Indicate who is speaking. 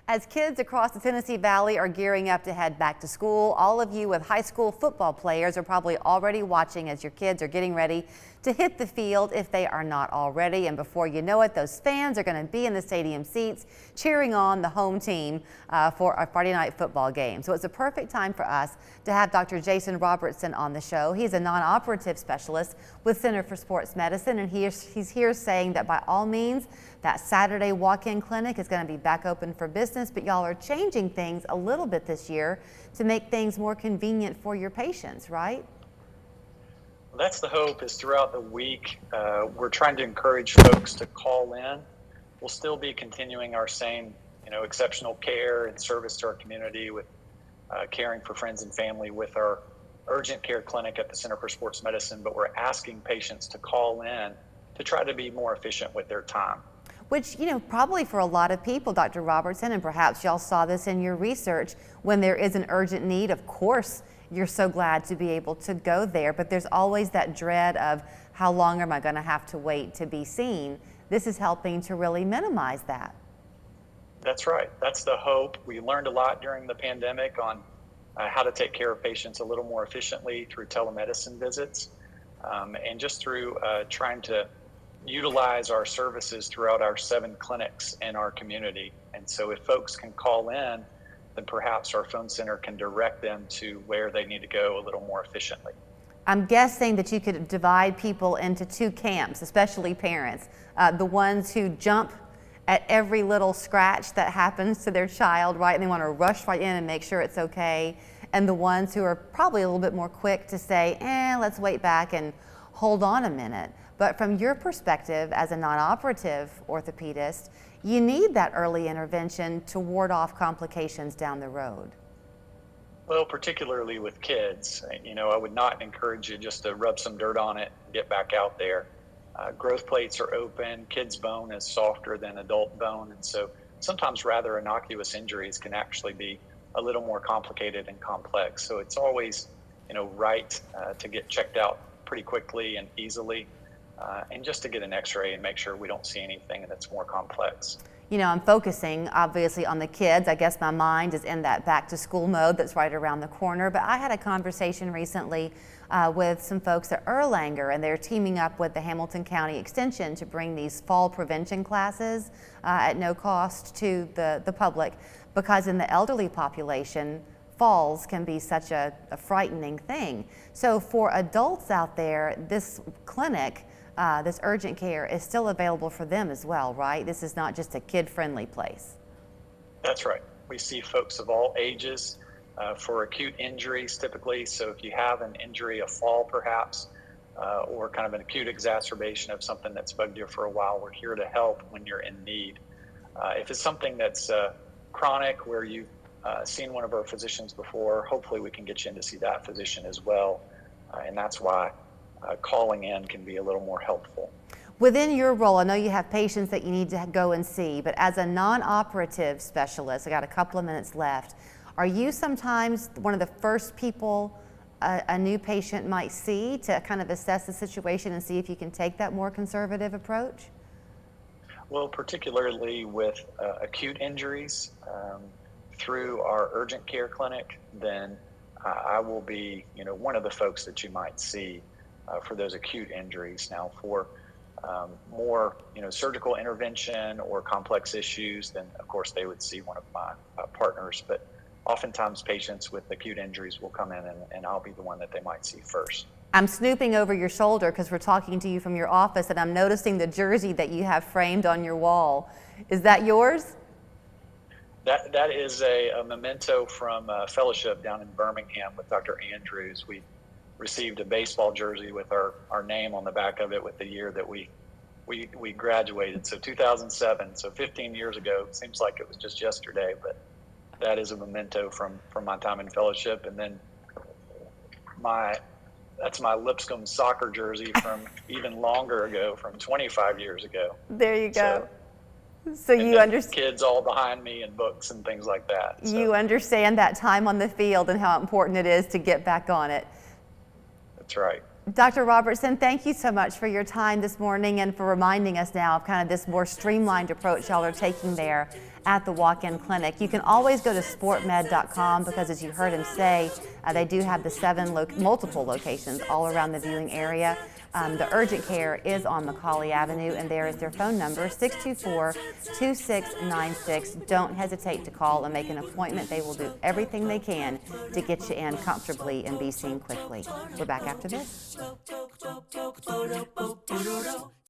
Speaker 1: As kids across the Tennessee Valley are gearing up to head back to school, all of you with high school football players are probably already watching as your kids are getting ready to hit the field if they are not already. And before you know it, those fans are going to be in the stadium seats cheering on the home team for a Friday night football game. So it's a perfect time for us to have Dr. Jason Robertson on the show. He's a non-operative specialist with Center for Sports Medicine, and he's here saying that by all means, that Saturday walk-in clinic is going to be back open for business, but y'all are changing things a little bit this year to make things more convenient for your patients, right?
Speaker 2: Well, that's the hope. Is throughout the week, we're trying to encourage folks to call in. We'll still be continuing our same, exceptional care and service to our community with caring for friends and family with our urgent care clinic at the Center for Sports Medicine, but we're asking patients to call in to try to be more efficient with their time.
Speaker 1: Which, probably for a lot of people, Dr. Robertson, and perhaps y'all saw this in your research, when there is an urgent need, of course, you're so glad to be able to go there, but there's always that dread of how long am I going to have to wait to be seen? This is helping to really minimize that.
Speaker 2: That's right. That's the hope. We learned a lot during the pandemic on how to take care of patients a little more efficiently through telemedicine visits and just through trying to utilize our services throughout our 7 clinics in our community. And so if folks can call in, then perhaps our phone center can direct them to where they need to go a little more efficiently.
Speaker 1: I'm guessing that you could divide people into 2 camps, especially parents. The ones who jump at every little scratch that happens to their child, right? And they want to rush right in and make sure it's okay. And the ones who are probably a little bit more quick to say, let's wait back and hold on a minute. But from your perspective as a non-operative orthopedist, you need that early intervention to ward off complications down the road.
Speaker 2: Well, particularly with kids, I would not encourage you just to rub some dirt on it and get back out there. Growth plates are open, kids' bone is softer than adult bone, and so sometimes rather innocuous injuries can actually be a little more complicated and complex. So it's always, right to get checked out pretty quickly and easily. And just to get an x-ray and make sure we don't see anything that's more complex.
Speaker 1: I'm focusing obviously on the kids. I guess my mind is in that back to school mode that's right around the corner. But I had a conversation recently with some folks at Erlanger, and they're teaming up with the Hamilton County Extension to bring these fall prevention classes at no cost to the public, because in the elderly population, falls can be such a frightening thing. So for adults out there, this clinic, this urgent care is still available for them as well, right? This is not just a kid-friendly place.
Speaker 2: That's right. We see folks of all ages for acute injuries typically. So if you have an injury, a fall perhaps, or kind of an acute exacerbation of something that's bugged you for a while, we're here to help when you're in need. If it's something that's chronic, where you've seen one of our physicians before, hopefully we can get you in to see that physician as well. And that's why calling in can be a little more helpful.
Speaker 1: Within your role, I know you have patients that you need to go and see, but as a non-operative specialist, I got a couple of minutes left, are you sometimes one of the first people a new patient might see to kind of assess the situation and see if you can take that more conservative approach?
Speaker 2: Well, particularly with acute injuries through our urgent care clinic, then I will be, one of the folks that you might see for those acute injuries. Now, for more, surgical intervention or complex issues, then of course they would see one of my partners. But oftentimes patients with acute injuries will come in and I'll be the one that they might see first.
Speaker 1: I'm snooping over your shoulder because we're talking to you from your office, and I'm noticing the jersey that you have framed on your wall. Is that yours?
Speaker 2: That is a memento from a fellowship down in Birmingham with Dr. Andrews. We received a baseball jersey with our name on the back of it with the year that we graduated. So 2007, so 15 years ago. It seems like it was just yesterday, but that is a memento from my time in fellowship. And then that's my Lipscomb soccer jersey from even longer ago, from 25 years ago.
Speaker 1: There you go. So you understand.
Speaker 2: Kids all behind me and books and things like that. So.
Speaker 1: You understand that time on the field and how important it is to get back on it.
Speaker 2: That's right.
Speaker 1: Dr. Robertson, thank you so much for your time this morning and for reminding us now of kind of this more streamlined approach y'all are taking there at the walk-in clinic. You can always go to sportmed.com because, as you heard him say, they do have the multiple locations all around the viewing area. The urgent care is on Macaulay Avenue, and there is their phone number, 624-2696. Don't hesitate to call and make an appointment. They will do everything they can to get you in comfortably and be seen quickly. We're back after this.